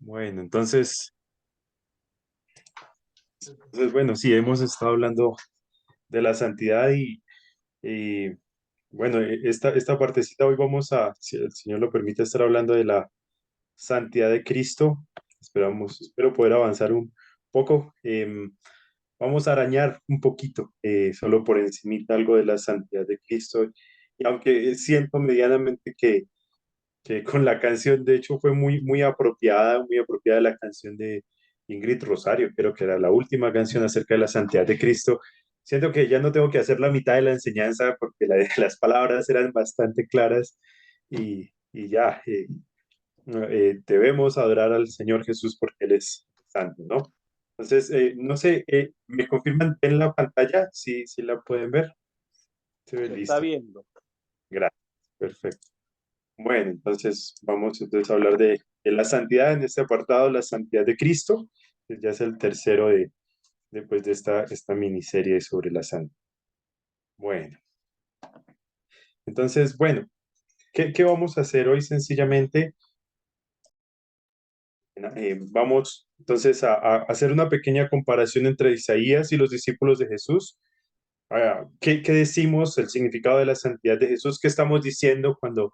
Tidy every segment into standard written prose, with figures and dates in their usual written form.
Bueno, bueno, sí, hemos estado hablando de la santidad y, bueno, esta partecita hoy vamos a, si el Señor lo permite, estar hablando de la santidad de Cristo. Espero poder avanzar un poco. Vamos a arañar un poquito, solo por encimita algo de la santidad de Cristo. Y aunque siento medianamente que con la canción, de hecho, fue muy apropiada la canción de Ingrid Rosario, creo que era la última canción acerca de la santidad de Cristo. Siento que ya no tengo que hacer la mitad de la enseñanza porque las palabras eran bastante claras y ya, debemos adorar al Señor Jesús porque Él es santo, ¿no? Entonces, no sé, ¿me confirman en la pantalla? Sí, sí la pueden ver. Se ve Se está listo. viendo. Gracias. Perfecto. Bueno, entonces vamos entonces a hablar de la santidad en este apartado, la santidad de Cristo, que ya es el tercero de esta miniserie sobre la santidad. Bueno, entonces, bueno, ¿qué vamos a hacer hoy? Sencillamente, vamos entonces a hacer una pequeña comparación entre Isaías y los discípulos de Jesús. ¿Qué decimos? El significado de la santidad de Jesús. ¿Qué estamos diciendo cuando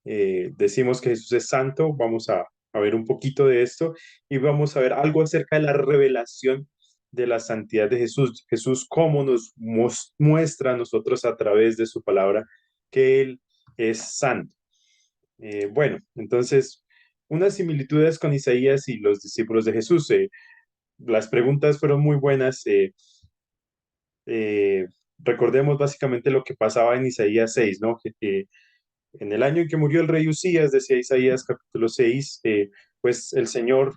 decimos que Jesús es santo? Vamos a ver un poquito de esto y vamos a ver algo acerca de la revelación de la santidad de Jesús. Jesús, cómo nos muestra a nosotros a través de su palabra que Él es santo. Bueno, entonces, unas similitudes con Isaías y los discípulos de Jesús. Las preguntas fueron muy buenas. Eh, Recordemos básicamente lo que pasaba en Isaías 6, ¿no? Que en el año en que murió el rey Usías, decía Isaías capítulo 6, pues el Señor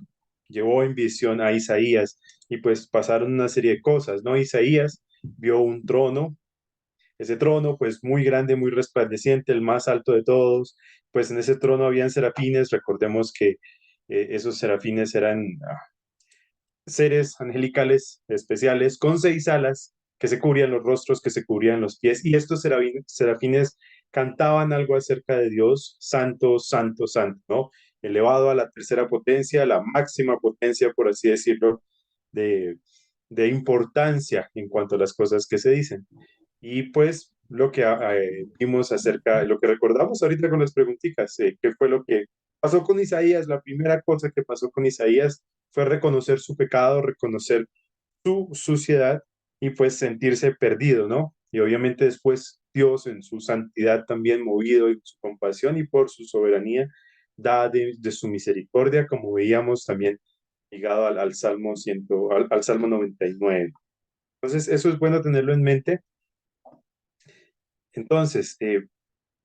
llevó en visión a Isaías y pues pasaron una serie de cosas, ¿no? Isaías vio un trono, ese trono pues muy grande, muy resplandeciente, el más alto de todos, pues en ese trono habían serafines, recordemos que esos serafines eran seres angelicales especiales con 6 alas que se cubrían los rostros, que se cubrían los pies, y estos serafines cantaban algo acerca de Dios, santo, santo, santo, ¿no? Elevado a la tercera potencia, la máxima potencia, por así decirlo, de, de importancia en cuanto a las cosas que se dicen. Y pues lo que vimos acerca, lo que recordamos ahorita con las preguntitas, ¿qué fue lo que pasó con Isaías? La primera cosa que pasó con Isaías fue reconocer su pecado, reconocer su suciedad y pues sentirse perdido, ¿no? Y obviamente después Dios en su santidad también movido y su compasión y por su soberanía da de su misericordia, como veíamos también ligado al Salmo 100, al Salmo 99. Entonces, eso es bueno tenerlo en mente. Entonces,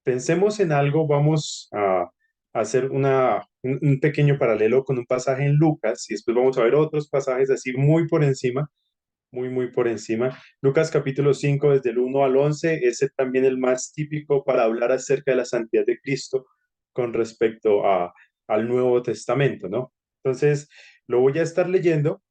pensemos en algo, vamos a hacer un pequeño paralelo con un pasaje en Lucas y después vamos a ver otros pasajes así muy por encima, muy por encima. Lucas capítulo 5 desde el 1 al 11, ese también el más típico para hablar acerca de la santidad de Cristo con respecto al Nuevo Testamento, ¿no? Entonces, lo voy a estar leyendo,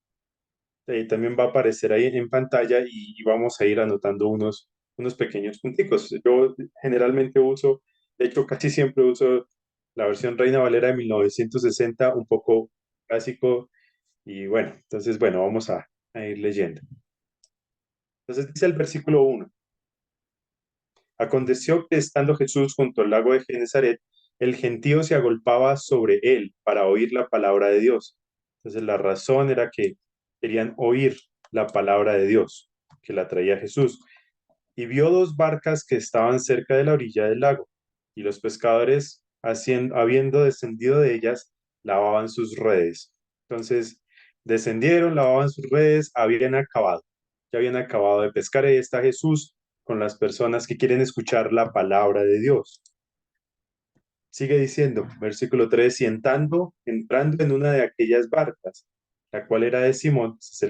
también va a aparecer ahí en pantalla y vamos a ir anotando unos pequeños punticos. Yo generalmente uso, de hecho casi siempre uso la versión Reina Valera de 1960, un poco clásico, y bueno, entonces bueno, vamos a ir leyendo. Entonces dice el versículo 1. Aconteció que estando Jesús junto al lago de Genezaret, el gentío se agolpaba sobre él para oír la palabra de Dios. Entonces la razón era que querían oír la palabra de Dios, que la traía Jesús. Y vio 2 barcas que estaban cerca de la orilla del lago, y los pescadores, habiendo descendido de ellas, lavaban sus redes. Entonces descendieron, lavaban sus redes, ya habían acabado de pescar. Ahí está Jesús con las personas que quieren escuchar la palabra de Dios. Sigue diciendo, versículo 3, y entrando en una de aquellas barcas, la cual era de Simón, es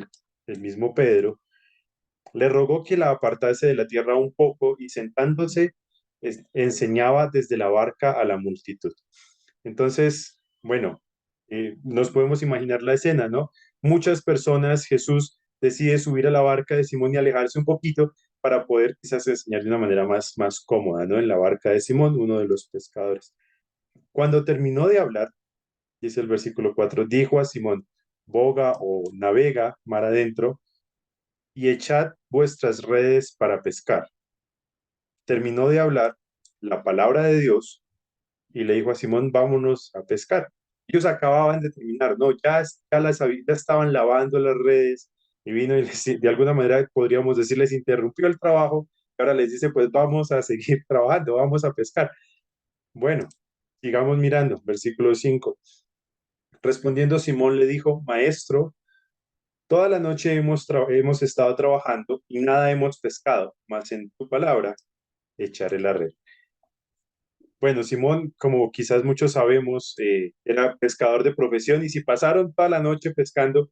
el mismo Pedro, le rogó que la apartase de la tierra un poco y sentándose enseñaba desde la barca a la multitud. Entonces, bueno, nos podemos imaginar la escena, ¿no? Muchas personas, Jesús decide subir a la barca de Simón y alejarse un poquito para poder quizás enseñar de una manera más cómoda, ¿no? En la barca de Simón, uno de los pescadores. Cuando terminó de hablar, Dice el versículo 4, dijo a Simón, boga o navega mar adentro y echad vuestras redes para pescar. Terminó de hablar la palabra de Dios y le dijo a Simón, vámonos a pescar. Ellos acababan de terminar, ¿no? Ya estaban lavando las redes y vino y de alguna manera podríamos decir, les interrumpió el trabajo y ahora les dice, pues vamos a seguir trabajando, vamos a pescar. Bueno, sigamos mirando, versículo 5. Respondiendo Simón le dijo, maestro, toda la noche hemos estado trabajando y nada hemos pescado, mas en tu palabra echaré la red. Bueno, Simón, como quizás muchos sabemos, era pescador de profesión y si pasaron toda la noche pescando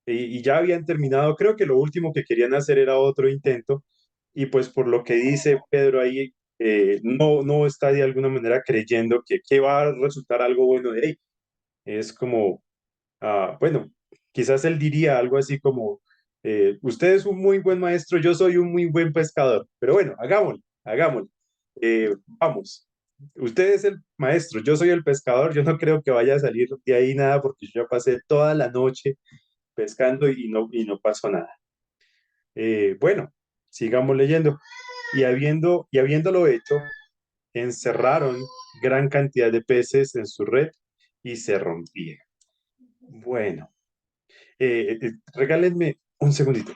y ya habían terminado, creo que lo último que querían hacer era otro intento y pues por lo que dice Pedro ahí, no está de alguna manera creyendo que va a resultar algo bueno de ahí. Es como, bueno, quizás él diría algo así como, usted es un muy buen maestro, yo soy un muy buen pescador, pero bueno, hagámoslo, hagámoslo. Vamos, usted es el maestro, yo soy el pescador, yo no creo que vaya a salir de ahí nada porque yo ya pasé toda la noche pescando y no pasó nada. Bueno, sigamos leyendo. Y habiéndolo hecho, encerraron gran cantidad de peces en su red y se rompía. Bueno, regálenme un segundito.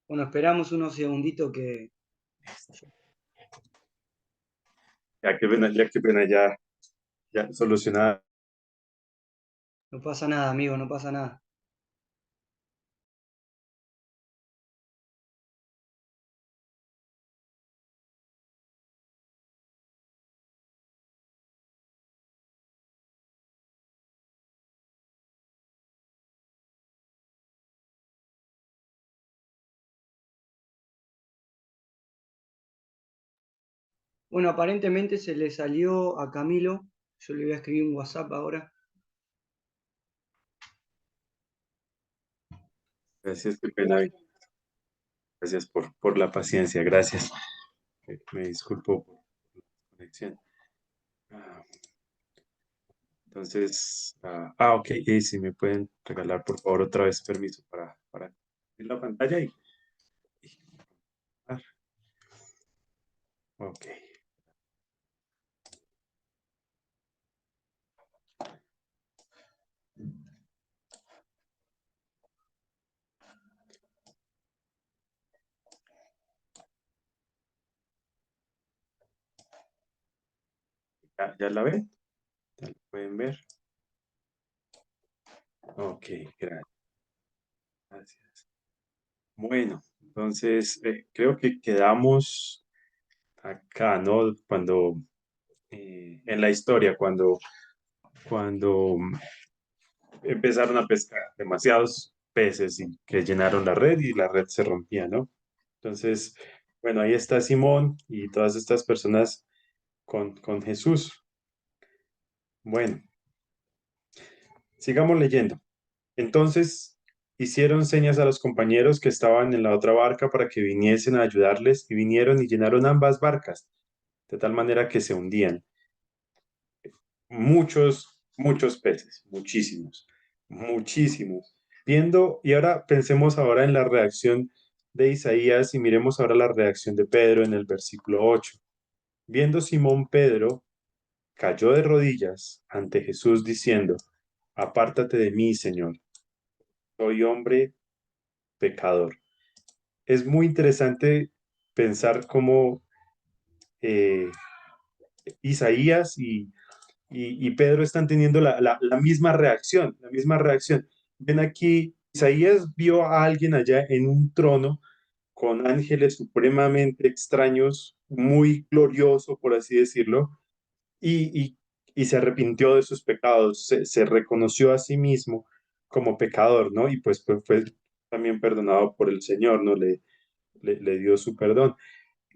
Bueno, esperamos unos segunditos que Qué pena, ya solucionada. no pasa nada, amigo, no pasa nada. Bueno, aparentemente se le salió a Camilo. Yo le voy a escribir un WhatsApp ahora. Gracias, qué pena. Gracias por la paciencia, gracias. Me disculpo por la conexión. Ah, Entonces, ok, y si me pueden regalar por favor otra vez permiso para abrir la pantalla y- ah, ok, ya la ven, ya la pueden ver. Ok, gracias. Bueno, entonces creo que quedamos acá, ¿no? Cuando en la historia, cuando empezaron a pescar demasiados peces y que llenaron la red y la red se rompía, ¿no? Entonces, bueno, ahí está Simón y todas estas personas con Jesús. Bueno, sigamos leyendo. Entonces hicieron señas a los compañeros que estaban en la otra barca para que viniesen a ayudarles y vinieron y llenaron ambas barcas, de tal manera que se hundían. Muchos peces, muchísimos, muchísimos. Viendo, y ahora pensemos ahora en la reacción de Isaías y miremos ahora la reacción de Pedro en el versículo 8. Viendo Simón Pedro, cayó de rodillas ante Jesús diciendo, apártate de mí, Señor, soy hombre pecador. Es muy interesante pensar cómo eh, Isaías y Pedro están teniendo la misma reacción, la misma reacción. Ven aquí, Isaías vio a alguien allá en un trono con ángeles supremamente extraños, muy glorioso, por así decirlo, y, y, y se arrepintió de sus pecados, se reconoció a sí mismo como pecador, ¿no? Y pues fue también perdonado por el Señor, ¿no? Le dio su perdón.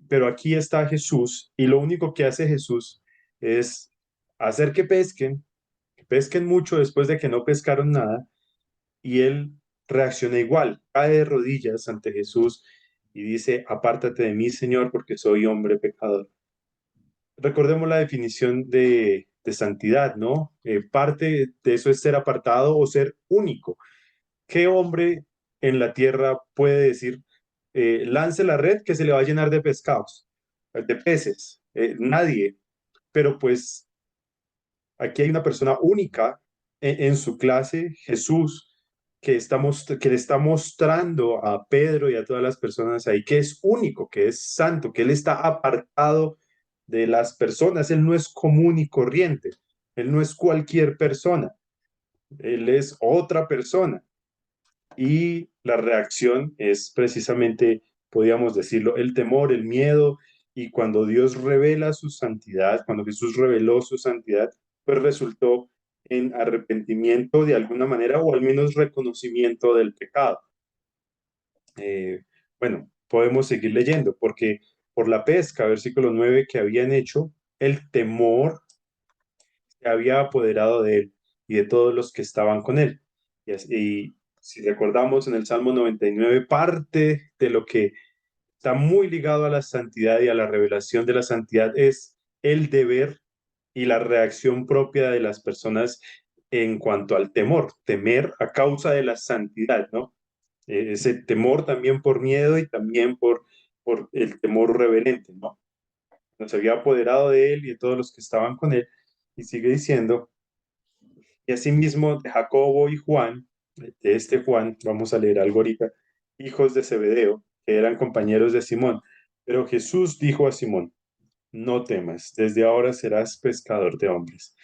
Pero aquí está Jesús y lo único que hace Jesús es hacer que pesquen mucho después de que no pescaron nada y él reacciona igual, cae de rodillas ante Jesús y dice, apártate de mí, Señor, porque soy hombre pecador. Recordemos la definición de santidad, ¿no? Parte de eso es ser apartado o ser único. ¿Qué hombre en la tierra puede decir, lance la red que se le va a llenar de pescados, de peces? Nadie. Pero pues aquí hay una persona única en su clase, Jesús, que le está mostrando a Pedro y a todas las personas ahí que es único, que es santo, que Él está apartado de las personas. Él no es común y corriente. Él no es cualquier persona. Él es otra persona. Y la reacción es precisamente, podríamos decirlo, el temor, el miedo. Y cuando Dios revela su santidad, cuando Jesús reveló su santidad, pues resultó en arrepentimiento de alguna manera o al menos reconocimiento del pecado. Eh, bueno, podemos seguir leyendo porque por la pesca, versículo 9, que habían hecho, el temor se había apoderado de él y de todos los que estaban con él. Y si recordamos en el Salmo 99, parte de lo que está muy ligado a la santidad y a la revelación de la santidad es el deber y la reacción propia de las personas en cuanto al temor, temer a causa de la santidad, ¿no? Ese temor también por miedo y también por el temor reverente, ¿no? Nos había apoderado de él y de todos los que estaban con él. Y sigue diciendo, y asimismo de Jacobo y Juan, de este Juan, vamos a leer algo ahorita, hijos de Zebedeo, que eran compañeros de Simón. Pero Jesús dijo a Simón, no temas, desde ahora serás pescador de hombres.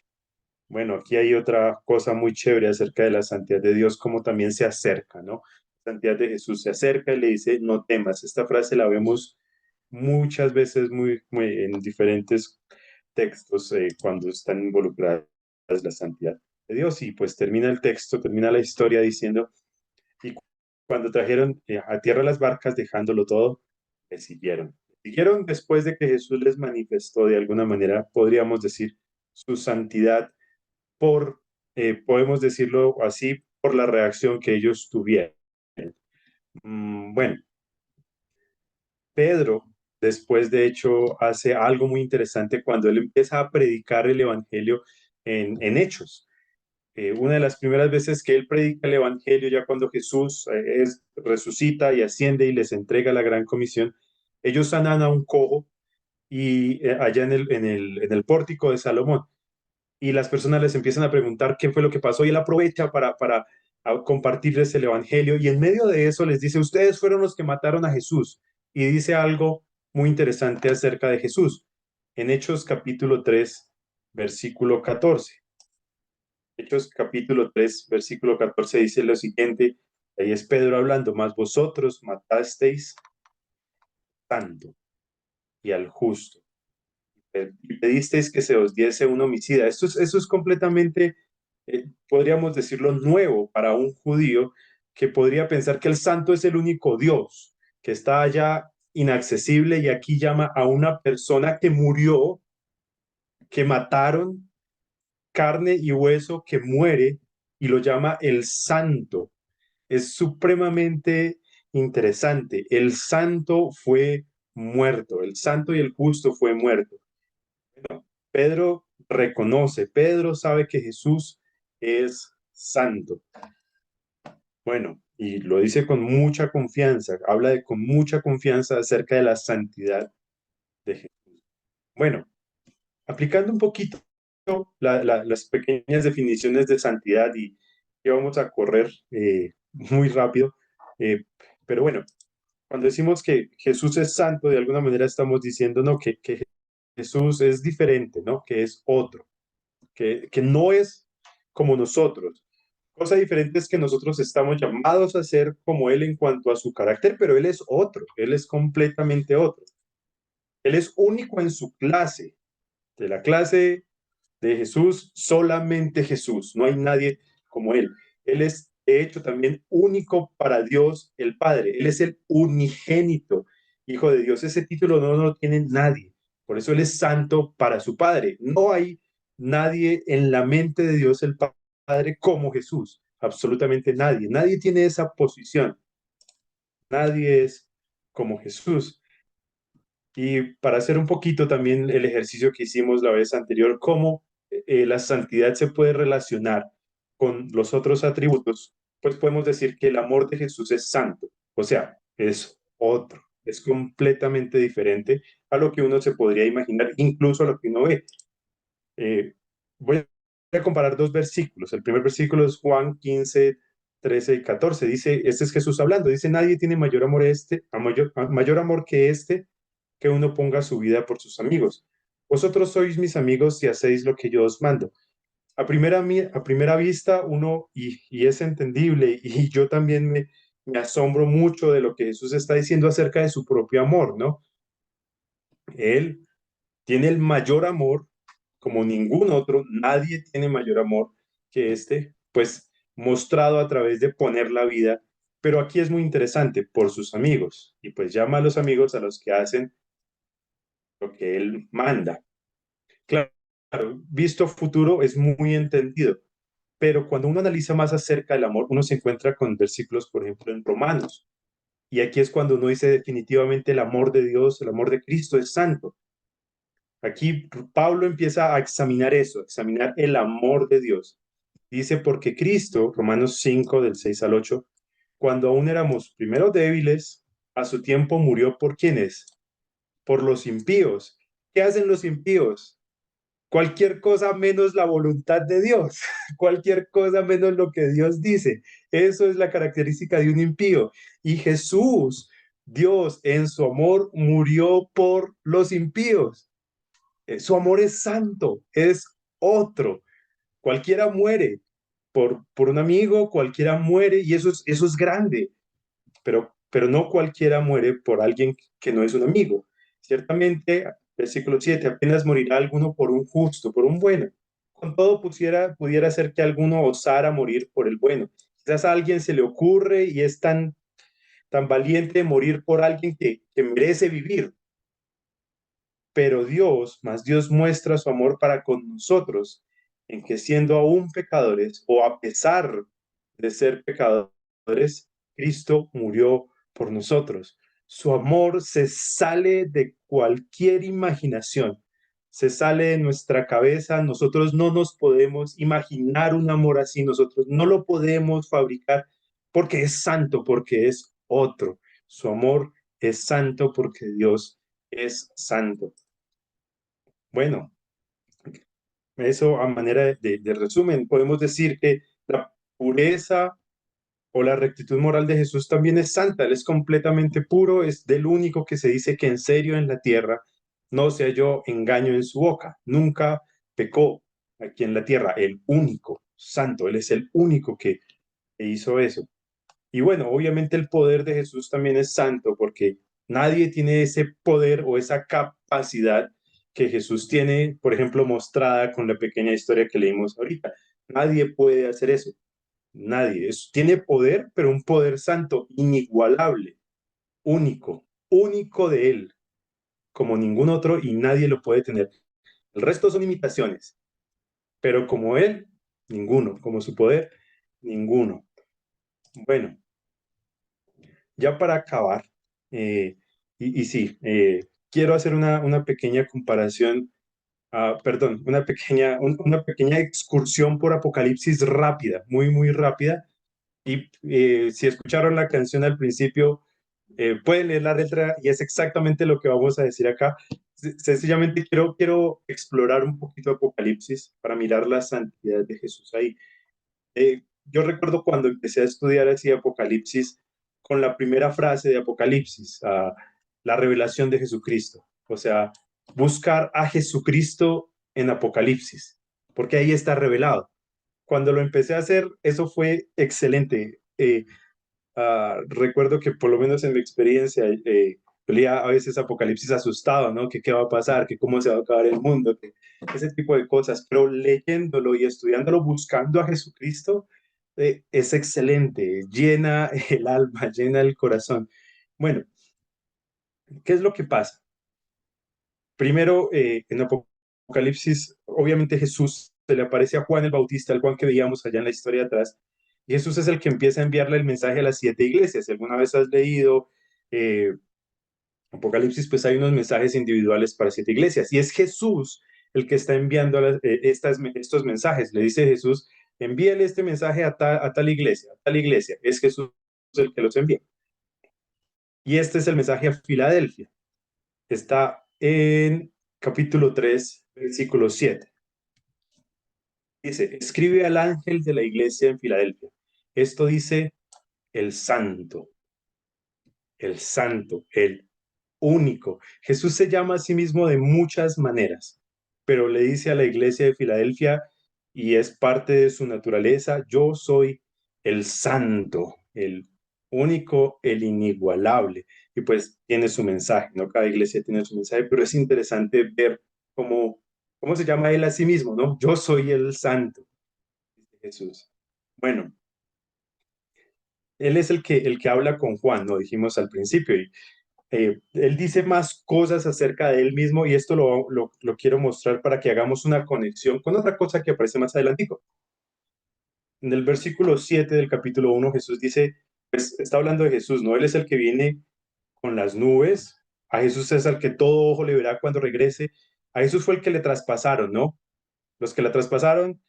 Bueno, aquí hay otra cosa muy chévere acerca de la santidad de Dios, como también se acerca, ¿no? La santidad de Jesús se acerca y le dice, no temas. Esta frase la vemos muchas veces muy en diferentes textos cuando están involucradas la santidad de Dios. Y pues termina el texto, termina la historia diciendo, y cuando trajeron a tierra las barcas, dejándolo todo, le siguieron. Siguieron después de que Jesús les manifestó de alguna manera, podríamos decir, su santidad podemos decirlo así, por la reacción que ellos tuvieron. Bueno, Pedro, después de hecho, hace algo muy interesante cuando él empieza a predicar el Evangelio en Hechos. Una de las primeras veces que él predica el Evangelio, ya cuando Jesús resucita y asciende y les entrega la gran comisión, ellos sanan a un cojo y allá en el pórtico de Salomón. Y las personas les empiezan a preguntar qué fue lo que pasó y él aprovecha para compartirles el Evangelio y en medio de eso les dice, ustedes fueron los que mataron a Jesús y dice algo muy interesante acerca de Jesús en Hechos capítulo 3, versículo 14. Hechos capítulo 3, versículo 14 dice lo siguiente, ahí es Pedro hablando, más vosotros matasteis tanto y al justo y pedisteis que se os diese un homicida. Eso es completamente, podríamos decirlo, nuevo para un judío que podría pensar que el santo es el único Dios, que está allá inaccesible y aquí llama a una persona que murió, que mataron, carne y hueso, que muere y lo llama el santo. Es supremamente interesante. El santo fue muerto, el santo y el justo fue muerto. Pedro reconoce, Pedro sabe que Jesús es santo. Bueno, y lo dice con mucha confianza, con mucha confianza acerca de la santidad de Jesús. Bueno, aplicando un poquito las pequeñas definiciones de santidad y que vamos a correr muy rápido, eh, pero bueno, cuando decimos que Jesús es santo, de alguna manera estamos diciendo ¿no? que Jesús es diferente, ¿no? Que es otro. Que no es como nosotros. Cosa diferente es que nosotros estamos llamados a ser como Él en cuanto a su carácter, pero Él es otro, Él es completamente otro. Él es único en su clase. De la clase de Jesús, solamente Jesús, no hay nadie como Él. Él es, de hecho, también único para Dios el Padre. Él es el unigénito Hijo de Dios. Ese título no lo tiene nadie. Por eso Él es santo para su Padre. No hay nadie en la mente de Dios el Padre como Jesús. Absolutamente nadie. Nadie tiene esa posición. Nadie es como Jesús. Y para hacer un poquito también el ejercicio que hicimos la vez anterior, cómo la santidad se puede relacionar con los otros atributos, pues podemos decir que el amor de Jesús es santo, o sea, es otro, es completamente diferente a lo que uno se podría imaginar, incluso a lo que uno ve. Eh, Voy a comparar dos versículos. El primer versículo es Juan 15, 13 y 14. Dice, este es Jesús hablando, dice, nadie tiene mayor amor, mayor amor que este, que uno ponga su vida por sus amigos. Vosotros sois mis amigos si hacéis lo que yo os mando. A primera vista, y es entendible, y yo también me asombro mucho de lo que Jesús está diciendo acerca de su propio amor, ¿no? Él tiene el mayor amor como ningún otro, nadie tiene mayor amor que este, pues mostrado a través de poner la vida, pero aquí es muy interesante, por sus amigos, y pues llama a los amigos a los que hacen lo que él manda. Claro, visto futuro es muy entendido, pero cuando uno analiza más acerca del amor, uno se encuentra con versículos, por ejemplo, en Romanos, y aquí es cuando uno dice definitivamente el amor de Dios, el amor de Cristo es santo. Aquí Pablo empieza a examinar eso, a examinar el amor de Dios. Dice, porque Cristo, Romanos 5, del 6 al 8, cuando aún éramos primero débiles, a su tiempo murió por quienes, por los impíos. ¿Qué hacen los impíos? Cualquier cosa menos la voluntad de Dios, cualquier cosa menos lo que Dios dice. Eso es la característica de un impío. Y Jesús, Dios, en su amor, murió por los impíos. Su amor es santo, es otro. Cualquiera muere por un amigo, cualquiera muere y eso es grande, pero no cualquiera muere por alguien que no es un amigo. Ciertamente, versículo 7, apenas morirá alguno por un justo, por un bueno. Con todo pudiera ser que alguno osara morir por el bueno. Quizás a alguien se le ocurre y es tan valiente morir por alguien que merece vivir, pero Dios, más Dios muestra su amor para con nosotros, en que siendo aún pecadores, o a pesar de ser pecadores, Cristo murió por nosotros. Su amor se sale de cualquier imaginación, se sale de nuestra cabeza. Nosotros no nos podemos imaginar un amor así, nosotros no lo podemos fabricar porque es santo, porque es otro. Su amor es santo porque Dios es santo. Bueno, eso a manera de resumen, podemos decir que la pureza o la rectitud moral de Jesús también es santa, Él es completamente puro, es del único que se dice que en serio en la tierra no se halló engaño en su boca, nunca pecó aquí en la tierra, el único santo, Él es el único que hizo eso. Y bueno, obviamente el poder de Jesús también es santo porque nadie tiene ese poder o esa capacidad que Jesús tiene, por ejemplo, mostrada con la pequeña historia que leímos ahorita. Nadie puede hacer eso. Nadie. Tiene poder, pero un poder santo, inigualable, único, único de Él, como ningún otro y nadie lo puede tener. El resto son imitaciones, pero como Él, ninguno. Como su poder, ninguno. Bueno, ya para acabar, y sí, quiero hacer una pequeña comparación, perdón, una pequeña excursión por Apocalipsis rápida, muy, muy rápida. Y si escucharon la canción al principio, pueden leer la letra y es exactamente lo que vamos a decir acá. Sencillamente quiero explorar un poquito Apocalipsis para mirar la santidad de Jesús ahí. Yo recuerdo cuando empecé a estudiar así Apocalipsis con la primera frase de Apocalipsis, la revelación de Jesucristo. O sea, buscar a Jesucristo en Apocalipsis, porque ahí está revelado. Cuando lo empecé a hacer, eso fue excelente. Recuerdo que por lo menos en mi experiencia, yo leía a veces Apocalipsis asustado, ¿no? Que qué va a pasar, que cómo se va a acabar el mundo, que ese tipo de cosas, pero leyéndolo y estudiándolo, buscando a Jesucristo, es excelente, llena el alma, llena el corazón. Bueno, ¿qué es lo que pasa? Primero, en Apocalipsis, obviamente Jesús se le aparece a Juan el Bautista, el Juan que veíamos allá en la historia de atrás, y Jesús es el que empieza a enviarle el mensaje a las 7 iglesias. Si alguna vez has leído Apocalipsis, pues hay unos mensajes individuales para 7 iglesias y es Jesús el que está enviando estos mensajes. Le dice Jesús, envíale este mensaje a tal iglesia, a tal iglesia. Es Jesús el que los envía. Y este es el mensaje a Filadelfia. Está en capítulo 3, versículo 7. Dice, escribe al ángel de la iglesia en Filadelfia. Esto dice el santo, el único. Jesús se llama a sí mismo de muchas maneras, pero le dice a la iglesia de Filadelfia, y es parte de su naturaleza, yo soy el santo, el único, el inigualable. Y pues tiene su mensaje, ¿no? Cada iglesia tiene su mensaje, pero es interesante ver cómo se llama él a sí mismo, ¿no? Yo soy el santo, dice Jesús. Bueno, él es el que habla con Juan, ¿no? Dijimos al principio, y él dice más cosas acerca de él mismo y esto lo quiero mostrar para que hagamos una conexión con otra cosa que aparece más adelante. En el versículo 7 del capítulo 1 Jesús dice, pues está hablando de Jesús, ¿no? Él es el que viene con las nubes, a Jesús es el que todo ojo le verá cuando regrese, a Jesús fue el que le traspasaron, ¿no? Los que la traspasaron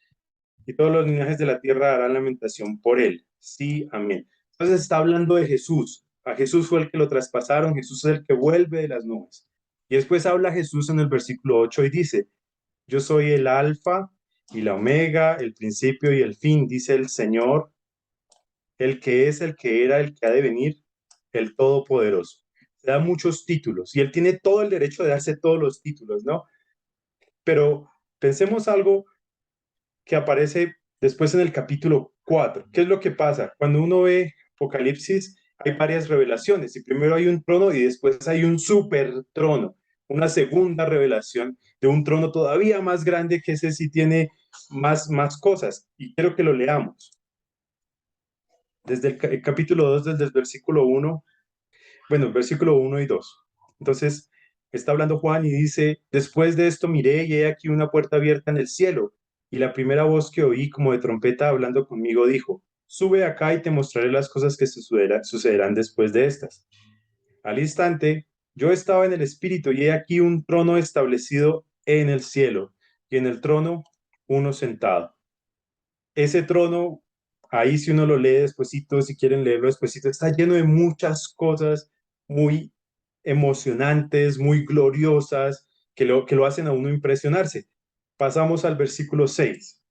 y todos los linajes de la tierra harán lamentación por él. Sí, amén. Entonces está hablando de Jesús. A Jesús fue el que lo traspasaron, Jesús es el que vuelve de las nubes. Y después habla Jesús en el versículo 8 y dice, yo soy el alfa y la omega, el principio y el fin, dice el Señor, el que es, el que era, el que ha de venir, el todopoderoso. Se da muchos títulos y él tiene todo el derecho de darse todos los títulos, ¿no? Pero pensemos algo que aparece después en el capítulo 4. ¿Qué es lo que pasa? Cuando uno ve Apocalipsis, hay varias revelaciones y primero hay un trono y después hay un super trono, una segunda revelación de un trono todavía más grande que ese sí tiene más cosas. Y quiero que lo leamos. Desde el capítulo 2, desde el versículo 1, bueno, versículo 1 y 2. Entonces, está hablando Juan y dice, después de esto miré y he aquí una puerta abierta en el cielo, y la primera voz que oí como de trompeta hablando conmigo dijo, sube acá y te mostraré las cosas que sucederán después de estas. Al instante, yo estaba en el espíritu y he aquí un trono establecido en el cielo, y en el trono uno sentado. Ese trono, ahí si uno lo lee despuesito, si quieren leerlo despuesito, está lleno de muchas cosas muy emocionantes, muy gloriosas, que lo hacen a uno impresionarse. Pasamos al versículo 6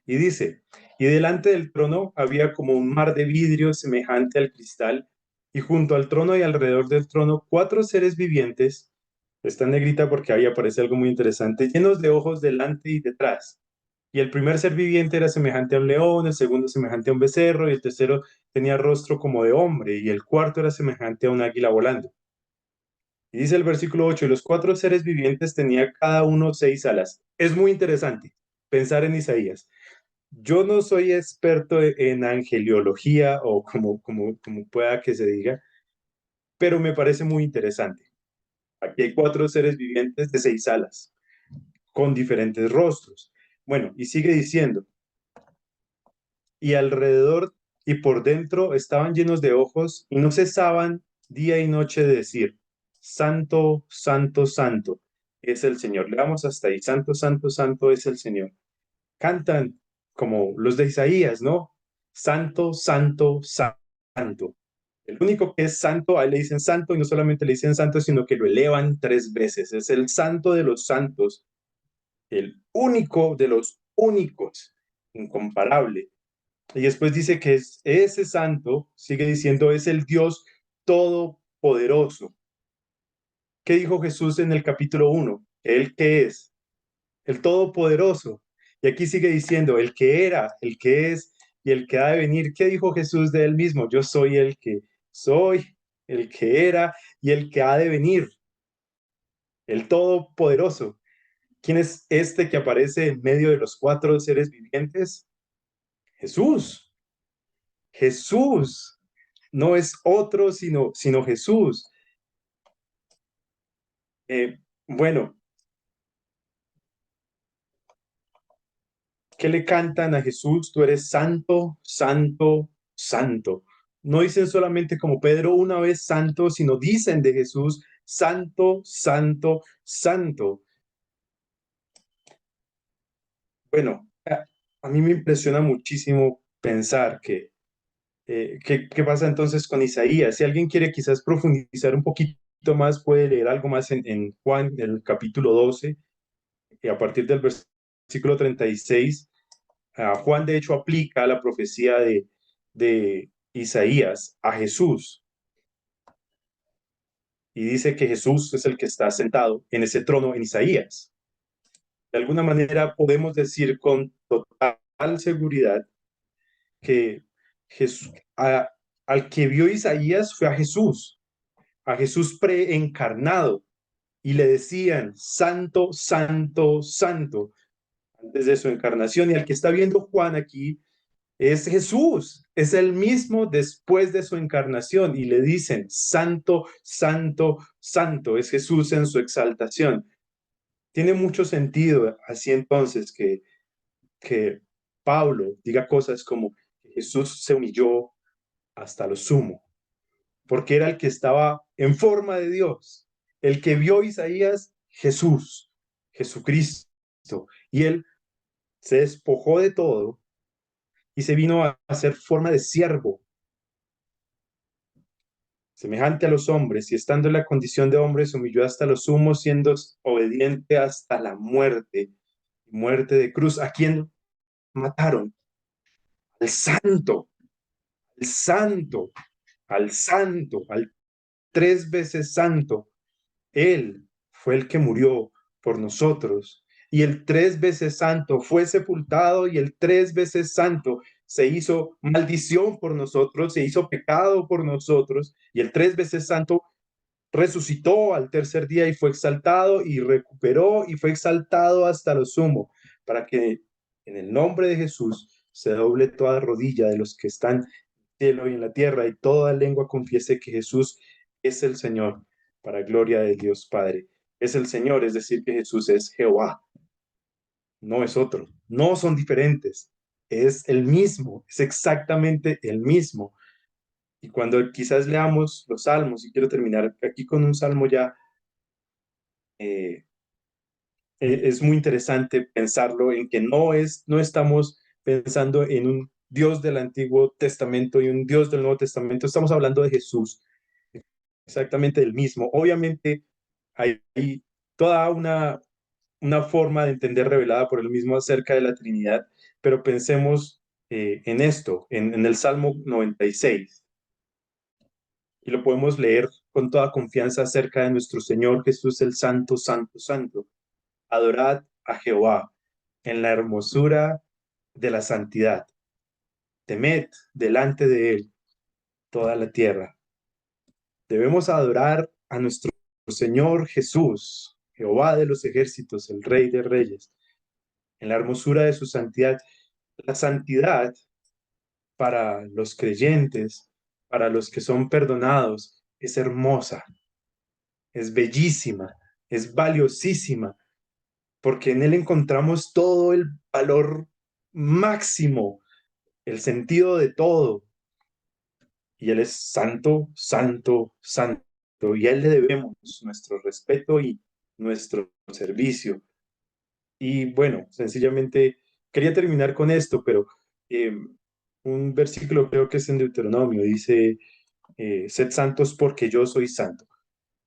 y dice, y delante del trono había como un mar de vidrio semejante al cristal, y junto al trono y alrededor del trono 4 seres vivientes, está en negrita porque ahí aparece algo muy interesante, llenos de ojos delante y detrás. Y el primer ser viviente era semejante a un león, el segundo semejante a un becerro, y el tercero tenía rostro como de hombre, y el cuarto era semejante a un águila volando. Y dice el versículo 8, y los 4 seres vivientes tenía cada uno 6 alas. Es muy interesante pensar en Isaías. Yo no soy experto en angeliología o como pueda que se diga, pero me parece muy interesante. Aquí hay 4 seres vivientes de 6 alas, con diferentes rostros. Bueno, y sigue diciendo, y alrededor y por dentro estaban llenos de ojos y no cesaban día y noche de decir, Santo, Santo, Santo es el Señor. Leamos hasta ahí, Santo, Santo, Santo es el Señor. Cantan como los de Isaías, ¿no? Santo, Santo, Santo. El único que es santo, a él le dicen santo y no solamente le dicen santo, sino que lo elevan 3 veces. Es el santo de los santos, el único de los únicos, incomparable. Y después dice que es ese santo, sigue diciendo, es el Dios todopoderoso. ¿Qué dijo Jesús en el capítulo 1? ¿El que es? El todopoderoso. Y aquí sigue diciendo, el que era, el que es y el que ha de venir. ¿Qué dijo Jesús de él mismo? Yo soy el que soy, el que era y el que ha de venir. El todopoderoso. ¿Quién es este que aparece en medio de los 4 seres vivientes? Jesús. Jesús. No es otro sino Jesús. Bueno, ¿qué le cantan a Jesús? Tú eres santo, santo, santo. no dicen solamente como Pedro una vez santo, sino dicen de Jesús santo, santo, santo. Bueno, a mí me impresiona muchísimo pensar ¿qué pasa entonces con Isaías? Si alguien quiere quizás profundizar un poquito más, puede leer algo más en Juan, en el capítulo 12, y a partir del versículo 36, Juan de hecho aplica la profecía de Isaías a Jesús y dice que Jesús es el que está sentado en ese trono en Isaías. De alguna manera podemos decir con total seguridad que Jesús, al que vio Isaías fue a Jesús preencarnado, y le decían, santo, santo, santo, antes de su encarnación. Y al que está viendo Juan aquí es Jesús, es el mismo después de su encarnación, y le dicen, santo, santo, santo, es Jesús en su exaltación. Tiene mucho sentido así entonces que Pablo diga cosas como Jesús se humilló hasta lo sumo, porque era el que estaba en forma de Dios, el que vio Isaías, Jesús, Jesucristo, y él se despojó de todo y se vino a hacer forma de siervo, semejante a los hombres, y estando en la condición de hombre, se humilló hasta lo sumo, siendo obediente hasta la muerte, muerte de cruz. ¿A quién mataron? Al santo, al santo, al santo, al tres veces santo. Él fue el que murió por nosotros. Y el tres veces santo fue sepultado, y el tres veces santo se hizo maldición por nosotros, se hizo pecado por nosotros, y el tres veces santo resucitó al tercer día y fue exaltado y recuperó y fue exaltado hasta lo sumo, para que en el nombre de Jesús se doble toda rodilla de los que están en el cielo y en la tierra, y toda lengua confiese que Jesús es el Señor, para gloria de Dios Padre. Es el Señor, es decir, que Jesús es Jehová, no es otro, no son diferentes, es el mismo, es exactamente el mismo. Y cuando quizás leamos los salmos, y quiero terminar aquí con un salmo ya, eh, es muy interesante pensarlo en que no estamos pensando en un Dios del Antiguo Testamento y un Dios del Nuevo Testamento, estamos hablando de Jesús, exactamente el mismo. Obviamente hay toda una forma de entender revelada por el mismo acerca de la Trinidad, pero pensemos en esto, en el Salmo 96, y lo podemos leer con toda confianza acerca de nuestro Señor Jesús, el Santo, Santo, Santo. Adorad a Jehová en la hermosura de la santidad. Temed delante de él toda la tierra. Debemos adorar a nuestro Señor Jesús, Jehová de los ejércitos, el Rey de reyes, en la hermosura de su santidad. La santidad para los creyentes, para los que son perdonados, es hermosa, es bellísima, es valiosísima, porque en él encontramos todo el valor máximo, el sentido de todo. Y él es santo, santo, santo. Y a él le debemos nuestro respeto y nuestro servicio. Y bueno, sencillamente quería terminar con esto, pero un versículo creo que es en Deuteronomio, dice, sed santos porque yo soy santo.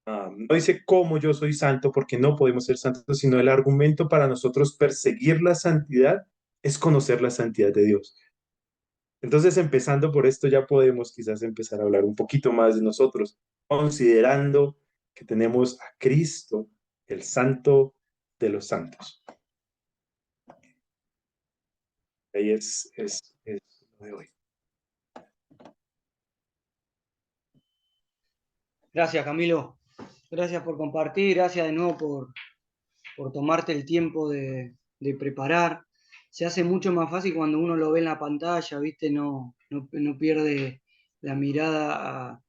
No dice cómo yo soy santo, porque no podemos ser santos, sino el argumento para nosotros perseguir la santidad es conocer la santidad de Dios. Entonces, empezando por esto, ya podemos quizás empezar a hablar un poquito más de nosotros, considerando que tenemos a Cristo, el Santo de los Santos. Ahí es lo de hoy. Gracias, Camilo. Gracias por compartir, gracias de nuevo por tomarte el tiempo de preparar. Se hace mucho más fácil cuando uno lo ve en la pantalla, ¿viste? No pierde la mirada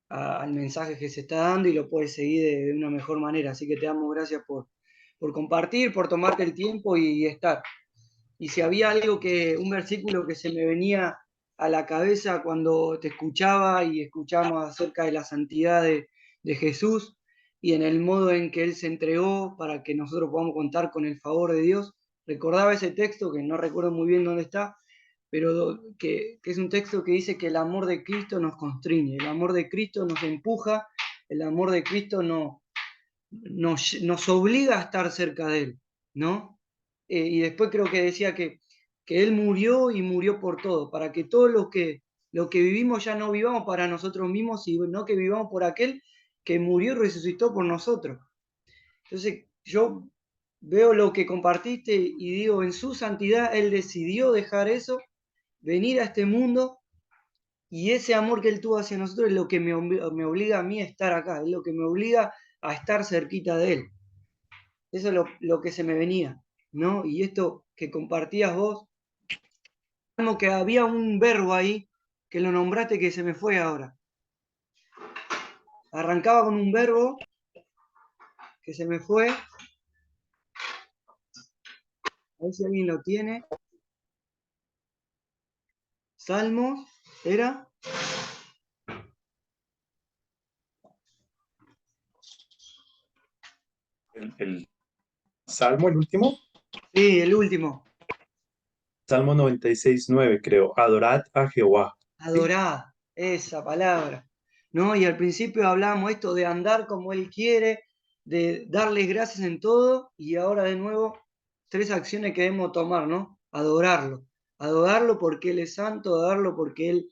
al mensaje que se está dando y lo puede seguir de una mejor manera. Así que te damos gracias por compartir, por tomarte el tiempo y estar. Y si había un versículo que se me venía a la cabeza cuando te escuchaba y escuchamos acerca de la santidad de Jesús y en el modo en que Él se entregó para que nosotros podamos contar con el favor de Dios. Recordaba ese texto, que no recuerdo muy bien dónde está, pero que es un texto que dice que el amor de Cristo nos constriñe, el amor de Cristo nos empuja, el amor de Cristo nos obliga a estar cerca de Él, ¿no? Y después creo que decía que Él murió y murió por todo, para que todo lo que vivimos ya no vivamos para nosotros mismos, sino que vivamos por aquel que murió y resucitó por nosotros. Entonces yo veo lo que compartiste y digo, en su santidad Él decidió dejar eso, venir a este mundo, y ese amor que Él tuvo hacia nosotros es lo que me obliga a mí a estar acá, es lo que me obliga a estar cerquita de Él. Eso es lo que se me venía, ¿no? Y esto que compartías vos, como que había un verbo ahí que lo nombraste que se me fue ahora. Arrancaba con un verbo que se me fue. A ver si alguien lo tiene. Salmos, ¿era? El Salmo, el último, Sí, el último. Salmo 96:9, creo. Adorad a Jehová. ¿Sí? Adorad, esa palabra, ¿no? Y al principio hablábamos esto de andar como Él quiere, de darles gracias en todo, y ahora de nuevo, tres acciones que debemos tomar, ¿no? Adorarlo porque Él es santo, adorarlo porque Él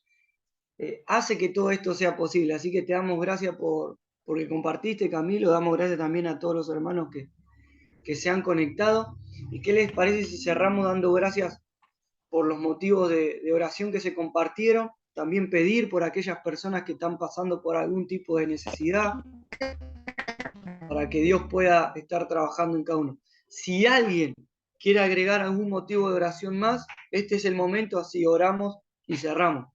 hace que todo esto sea posible. Así que te damos gracias porque compartiste, Camilo, damos gracias también a todos los hermanos que se han conectado. ¿Y qué les parece si cerramos dando gracias por los motivos de oración que se compartieron? También pedir por aquellas personas que están pasando por algún tipo de necesidad, para que Dios pueda estar trabajando en cada uno. Si alguien quiere agregar algún motivo de oración más, este es el momento, así oramos y cerramos.